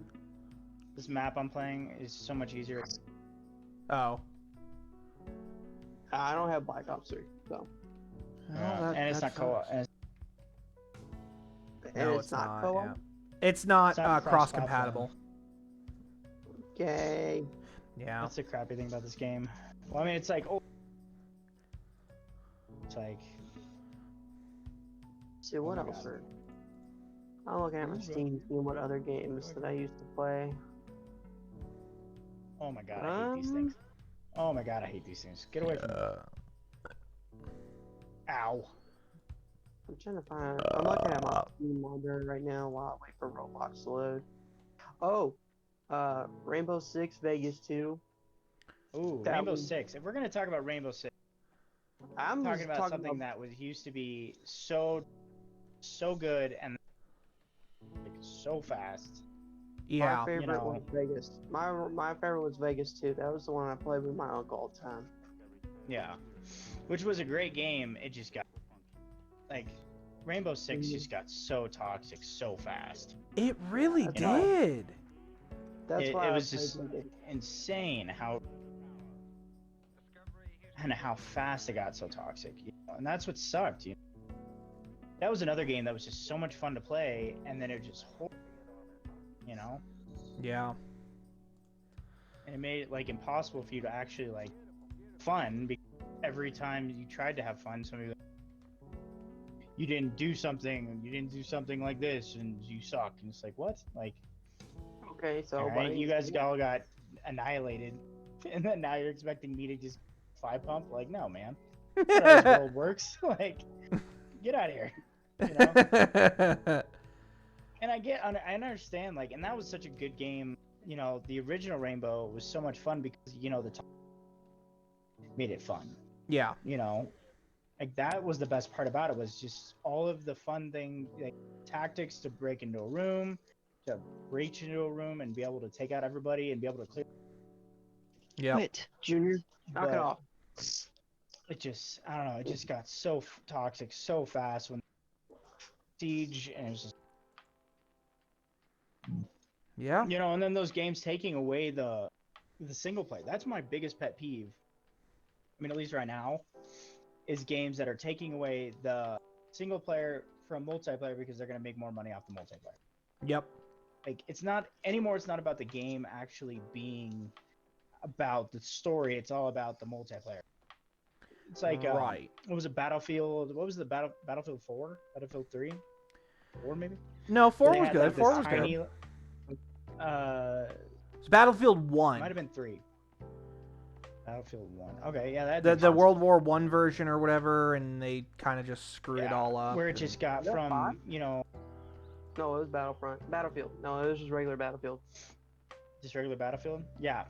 This map I'm playing is so much easier. Oh. I don't have Black Ops 3, so. And it's not co-op. No, it's not. co-op? Yeah. It's not, It's not cross-compatible. Okay. Yeah. That's the crappy thing about this game. Well, I mean, it's like, it's like. See what Oh my else? God. I'm looking at my Steam, seeing what other games that I used to play. Oh my god, I hate these things. Oh my god, I hate these things. Get away from me. Ow. I'm trying to find. I'm looking at my Steam library right now while I wait for Roblox to load. Oh, Rainbow Six Vegas 2. Ooh, Rainbow Six. If we're gonna talk about Rainbow Six, I'm talking about something that used to be so good and like, so fast. Yeah. My favorite was Vegas. My favorite was Vegas 2. That was the one I played with my uncle all the time. Yeah, which was a great game. It just got like Rainbow Six just got so toxic so fast. It really did. That's why it was just insane how fast it got so toxic. You know? And that's what sucked. You know? That was another game that was just so much fun to play, and then it just, you know. Yeah. And it made it like impossible for you to actually like fun because every time you tried to have fun, somebody was like, you didn't do something like this, and you suck. And it's like, what? Like, okay, so right, you guys all got annihilated, and then now you're expecting me to just fly pump? Like, no, man. That's not how this world works. Like, get out of here. You know? And I understand, like, and that was such a good game. You know, the original Rainbow was so much fun because, you know, the made it fun. Yeah. You know, like that was the best part about it, was just all of the fun thing, like tactics to break into a room, to reach into a room and be able to take out everybody and be able to clear. Yeah. Quit, Junior. Knock it off. It just, I don't know, it just got so toxic so fast when Siege, and it was just, yeah. you know, and then those games taking away the single player. That's my biggest pet peeve. I mean, at least right now, is games that are taking away the single player from multiplayer because they're going to make more money off the multiplayer. Yep. Like, it's not anymore. It's not about the game actually being about the story. It's all about the multiplayer. It's like, right. What was it? Battlefield? What was the Battlefield 4? Battlefield 3? 4 maybe? No, 4 They was had, good. like, 4 this was tiny, good. It's Battlefield 1. Might have been 3. Battlefield 1. Okay, yeah, the World War 1 version or whatever, and they kind of just screwed it all up. Where it just got from, you know. No, it was Battlefield. No, it was just regular Battlefield. Just regular Battlefield? Yeah.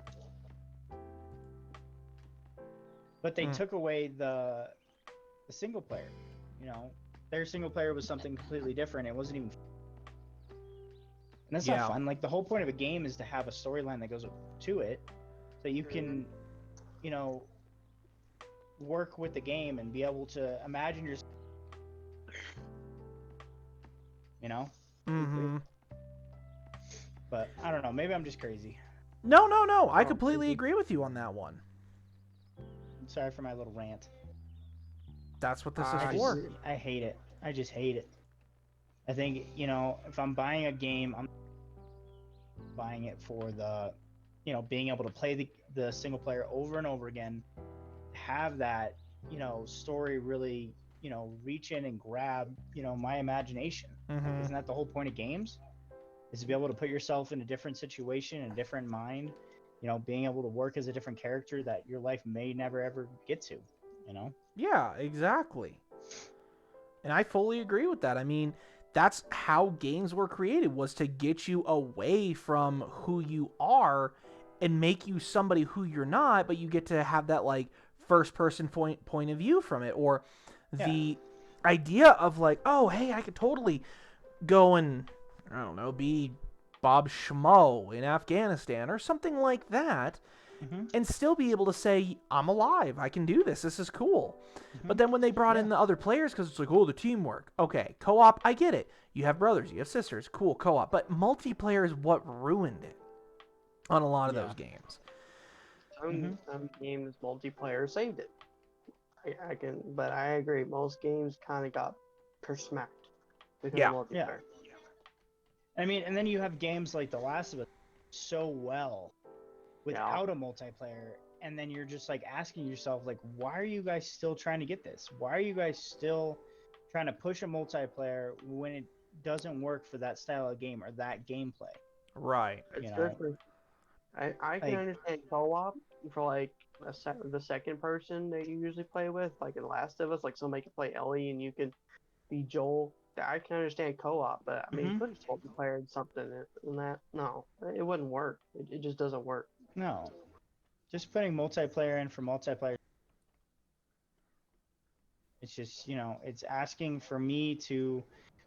But they took away the single player, you know. their single player was something completely different. It wasn't even, and that's Yeah. not fun. Like the whole point of a game is to have a storyline that goes to it, so you can, you know, work with the game and be able to imagine yourself. You know. Mm-hmm. But I don't know. Maybe I'm just crazy. No. I completely agree with you on that one. I'm sorry for my little rant. That's what this is for. I hate it. I just hate it. I think, you know, if I'm buying a game, I'm buying it for the, you know, being able to play the single player over and over again, have that, you know, story really, you know, reach in and grab, you know, my imagination. Mm-hmm. Isn't that the whole point of games? Is to be able to put yourself in a different situation, a different mind, you know, being able to work as a different character that your life may never ever get to, you know? Yeah, exactly. And I fully agree with that. I mean, that's how games were created, was to get you away from who you are and make you somebody who you're not, but you get to have that like first person point of view from it, or the idea of like, oh, hey, I could totally go and, I don't know, be Bob Schmo in Afghanistan or something like that, and still be able to say, I'm alive, I can do this, this is cool. But then when they brought in the other players, because it's like, oh, the teamwork. Okay, co-op, I get it. You have brothers, you have sisters, cool, co-op. But multiplayer is what ruined it on a lot of those games. Some games multiplayer saved it. But I agree. Most games kind of got persmacked because of multiplayer. I mean, and then you have games like The Last of Us so well without a multiplayer, and then you're just like asking yourself, like, why are you guys still trying to get this? Why are you guys still trying to push a multiplayer when it doesn't work for that style of game or that gameplay? Right. It's different. I can understand co-op for like the second person that you usually play with, like in Last of Us, like somebody can play Ellie and you can be Joel. I can understand co-op, but I mean, put a multiplayer in something and that, no, it wouldn't work. It just doesn't work. No, just putting multiplayer in for multiplayer. It's just, you know, it's asking for me to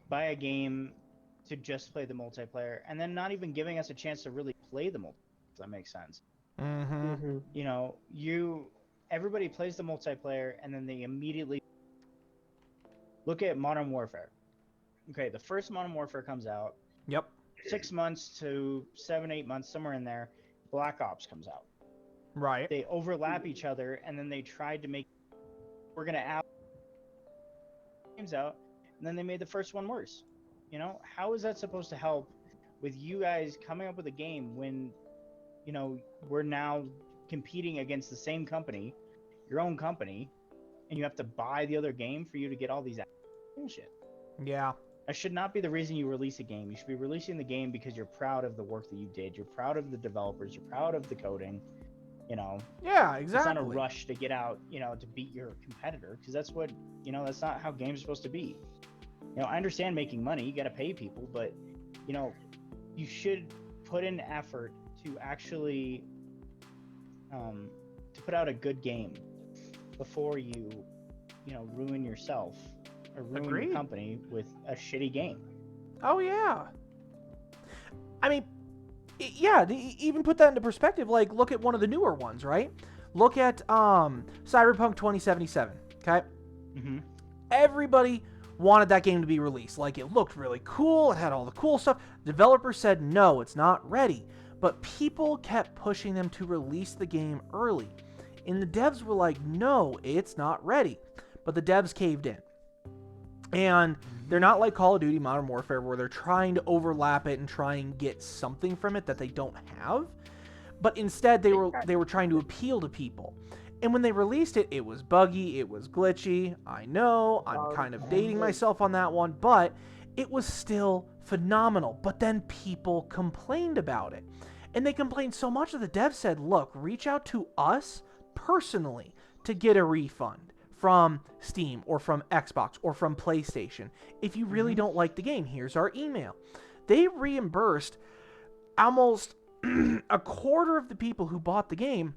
buy a game to just play the multiplayer, and then not even giving us a chance to really play the multiplayer. If that makes sense. You know, everybody plays the multiplayer, and then they immediately look at Modern Warfare. Okay, the first Modern Warfare comes out. Yep. 6 months to 7-8 months, somewhere in there, Black Ops comes out. Right. They overlap each other, and then they tried to make, we're gonna add games out, and then they made the first one worse. You know, how is that supposed to help with you guys coming up with a game when, you know, we're now competing against the same company, your own company, and you have to buy the other game for you to get all these bullshit? Yeah. That should not be the reason you release a game. You should be releasing the game because you're proud of the work that you did. You're proud of the developers. You're proud of the coding. You know. Yeah, exactly. It's not a rush to get out, you know, to beat your competitor, because that's what, you know, that's not how games are supposed to be. You know, I understand making money. You got to pay people, but, you know, you should put in effort to actually to put out a good game before you know, ruin yourself or ruin your company with a shitty game. Oh, yeah. I mean, yeah, even put that into perspective. Like, look at one of the newer ones, right? Look at Cyberpunk 2077, okay? Everybody wanted that game to be released. Like, it looked really cool. It had all the cool stuff. Developers said, no, it's not ready. But people kept pushing them to release the game early. And the devs were like, no, it's not ready. But the devs caved in. And they're not like Call of Duty Modern Warfare, where they're trying to overlap it and try and get something from it that they don't have. But instead, they were trying to appeal to people. And when they released it, it was buggy, it was glitchy. I know, I'm kind of dating myself on that one, but it was still phenomenal. But then people complained about it. And they complained so much that the devs said, look, reach out to us personally to get a refund from Steam or from Xbox or from PlayStation. If you really don't like the game, here's our email. They reimbursed almost a quarter of the people who bought the game,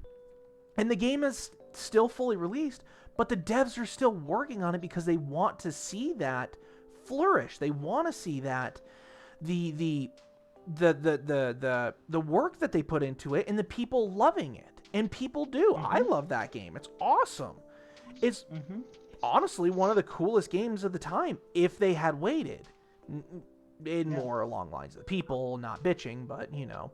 and the game is still fully released, but the devs are still working on it because they want to see that flourish. They want to see that the work that they put into it and the people loving it. And people do. I love that game. It's awesome. It's honestly one of the coolest games of the time if they had waited. More along the lines of the people, not bitching, but, you know.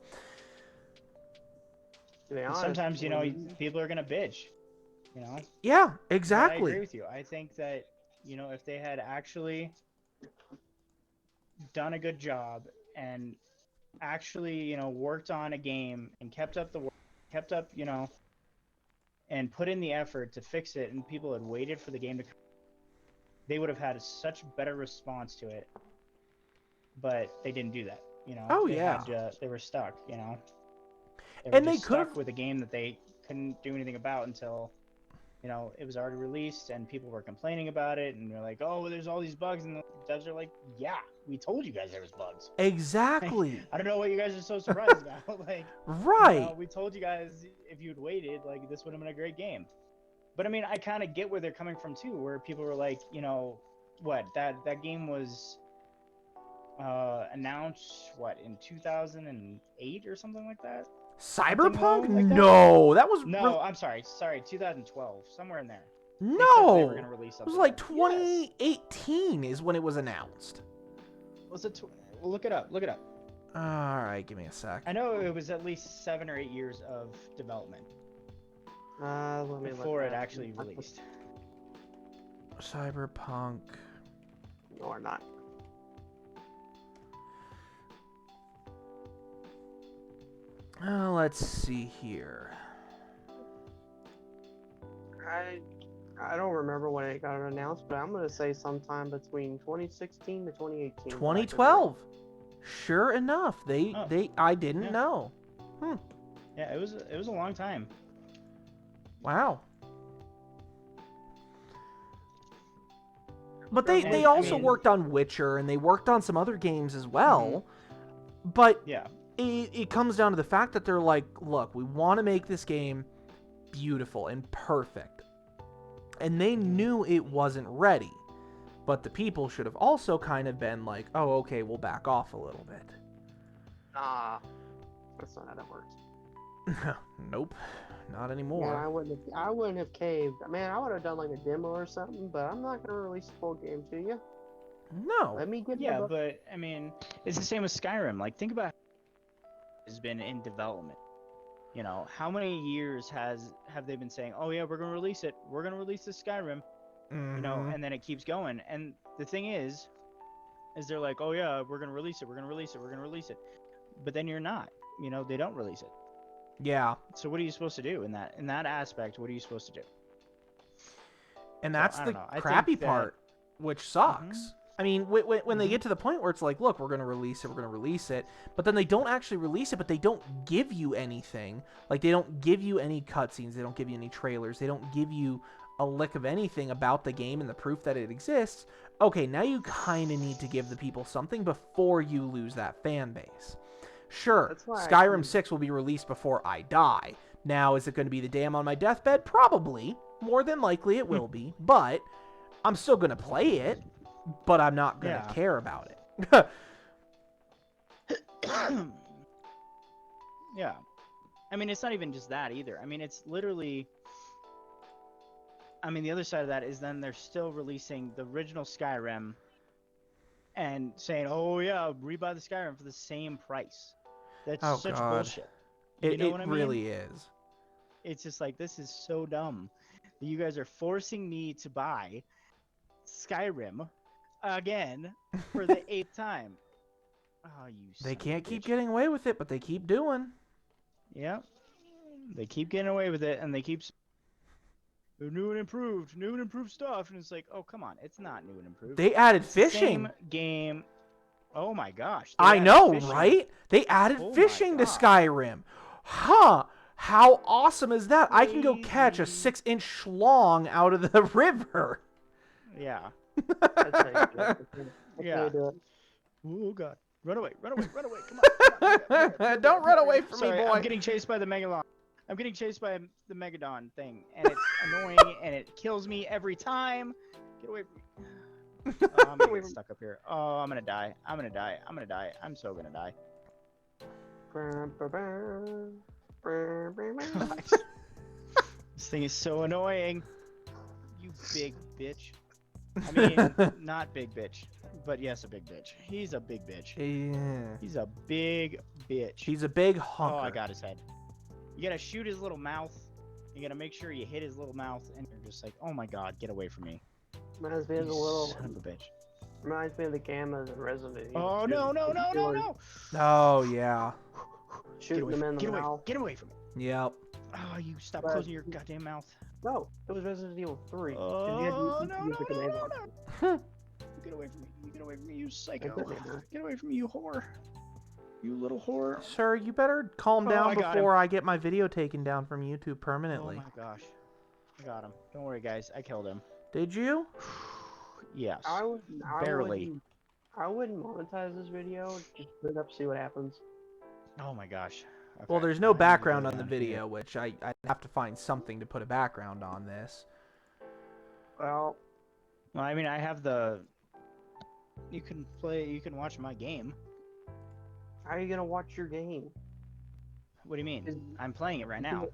Sometimes, you know, people are going to bitch, you know? Yeah, exactly. But I agree with you. I think that, you know, if they had actually done a good job and actually, you know, worked on a game and kept up the work, kept up, you know, and put in the effort to fix it, and people had waited for the game to come, they would have had such better response to it. But they didn't do that, you know. Oh, They were stuck, you know. They stuck with a game that they couldn't do anything about until, you know, it was already released and people were complaining about it, and they're like, "Oh, there's all these bugs," and the devs are like, "Yeah, we told you guys there was bugs." Exactly. I don't know what you guys are so surprised about. Like, right. You know, we told you guys if you'd waited, like, this would have been a great game. But I mean, I kind of get where they're coming from too, where people were like, you know, what that game was announced in 2008 or something like that. Cyberpunk? Like no, that was no. I'm sorry, 2012, somewhere in there. No, they were gonna release something. It was like 2018 is when it was announced. Was it? Well, look it up. Look it up. All right, give me a sec. I know it was at least 7 or 8 years of development before it actually released. Cyberpunk. No, or not. Let's see here. I don't remember when it got announced, but I'm gonna say sometime between 2016 to 2018. 2012. Sure enough, I didn't know. Yeah, it was a long time. Wow. But they also worked on Witcher, and they worked on some other games as well. But yeah. It comes down to the fact that they're like, look, we want to make this game beautiful and perfect. And they knew it wasn't ready. But the people should have also kind of been like, oh, okay, we'll back off a little bit. That's not how that works. Nope, not anymore. Yeah, I wouldn't have caved. Man, I would have done like a demo or something, but I'm not going to release the full game to you. No. Let me get but I mean, it's the same with Skyrim. Like, think about has been in development. You know, how many years have they been saying, "Oh yeah, we're gonna release it. We're gonna release this Skyrim." You know, and then it keeps going. And the thing is they're like, "Oh yeah, we're gonna release it. We're gonna release it. We're gonna release it." But then you're not. You know, they don't release it. Yeah. So what are you supposed to do in that aspect? What are you supposed to do? And that's the crappy part, which sucks. I mean, when they get to the point where it's like, look, we're going to release it, but then they don't actually release it, but they don't give you anything. Like, they don't give you any cutscenes, they don't give you any trailers, they don't give you a lick of anything about the game and the proof that it exists. Okay, now you kind of need to give the people something before you lose that fan base. Sure, Skyrim 6 will be released before I die. Now, is it going to be the day I'm on my deathbed? Probably. More than likely it will be, but I'm still going to play it. But I'm not going to care about it. Yeah. I mean, it's not even just that either. I mean, it's literally... I mean, the other side of that is then they're still releasing the original Skyrim and saying, oh, yeah, rebuy the Skyrim for the same price. That's such bullshit. You know what I mean? It really is. It's just like, this is so dumb. You guys are forcing me to buy Skyrim again for the 8th time. Oh, They can't keep getting away with it, but they keep doing. Yeah. They keep getting away with it, and they keep new and improved stuff, and it's like, oh, come on, it's not new and improved. They added it's fishing. The same game. Oh my gosh. I know, right? They added fishing to Skyrim. Huh. How awesome is that? Crazy. I can go catch a 6-inch schlong out of the river. Yeah. Yeah. Oh god. Run away. Come on. Don't run away from me, boy. I'm getting chased by the megalon. I'm getting chased by the Megadon thing, and it's annoying, and it kills me every time. Get away from me. Oh, I'm gonna get stuck up here. Oh, I'm gonna die. I'm gonna die. I'm gonna die. I'm so gonna die. Gosh. This thing is so annoying. You big bitch. I mean, not big bitch, but yes, a big bitch. He's a big bitch. Yeah. He's a big bitch. He's a big hunker. Oh, I got his head. You gotta shoot his little mouth. You gotta make sure you hit his little mouth, and you're just like, oh my god, get away from me. Reminds me of You the little. son of a bitch. Reminds me of the gammas in Resident Evil. Oh no no no no no! Oh yeah. Shooting them in the mouth. Get away from me! Yep. Oh, you stop closing your goddamn mouth. No, it was Resident Evil 3. Oh no no no no no! Get away from me! You get away from me, you psycho! Get away from me, you whore! You little whore! Sir, you better calm down before I get my video taken down from YouTube permanently. Oh my gosh. I got him. Don't worry, guys. I killed him. Did you? Yes. Barely. I wouldn't monetize this video. Just put it up, see what happens. Oh my gosh. Okay. Well, there's no background on the video, which I'd have to find something to put a background on this. Well, I mean, I have the... You can watch my game. how are you gonna watch your game? What do you mean? I'm playing it right now.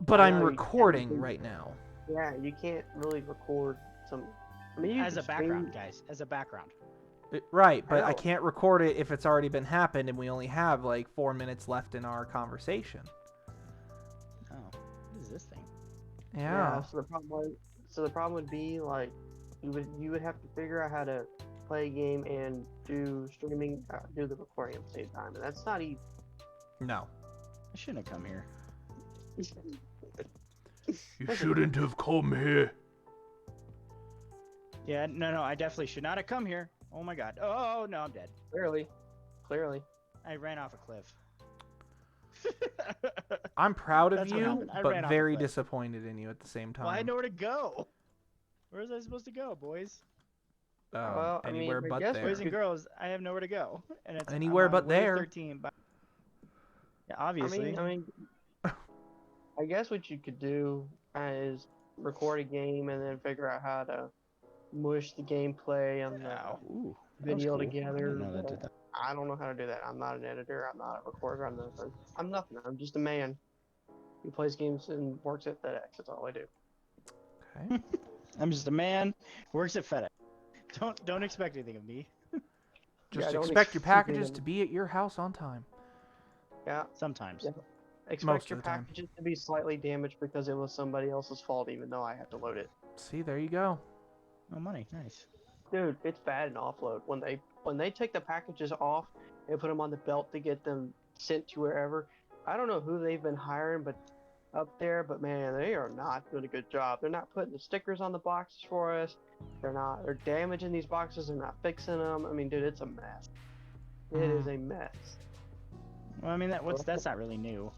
But I'm recording right now. Yeah, you can't really record some... I mean, you As a can background, stream- guys. As a background. Right, but I know. can't record it if it's already been happened and we only have like 4 minutes left in our conversation. Oh, what is this thing? Yeah. So the problem would be like you would have to figure out how to play a game and do streaming, do the recording at the same time, and that's not easy. No. I shouldn't have come here. You shouldn't have come here. Yeah, no, I definitely should not have come here. Oh my god. Oh, no, I'm dead. Clearly. I ran off a cliff. I'm proud of That's what you, happened. I but ran off very a cliff. disappointed in you at the same time. Well, I had nowhere to go. Where was I supposed to go, boys? Well, I mean, Anywhere I but guess there. Boys and girls, I have nowhere to go. And it's Anywhere I'm on but wave there. 13, but... Yeah, obviously. I mean, I guess what you could do is record a game and then figure out how to mush the gameplay and the Ooh, that was video cool. together. I didn't know that did that. I don't know how to do that. I'm not an editor. I'm not a recorder. I'm nothing. I'm just a man who plays games and works at FedEx. That's all I do. Okay. I'm just a man who works at FedEx. Don't expect anything of me. Just don't expect your expect packages anything. to be at your house on time. Yeah. Sometimes. Yeah. Most Expect of your the time. packages to be slightly damaged because it was somebody else's fault, even though I had to load it. See, there you go. Oh, money. Nice. Dude, it's bad in offload. When they take the packages off and put them on the belt to get them sent to wherever, I don't know who they've been hiring, but up there, but man, they are not doing a good job. They're not putting the stickers on the boxes for us. They're damaging these boxes. They're not fixing them. I mean, dude, it's a mess. It is a mess. Well, I mean, that's not really new.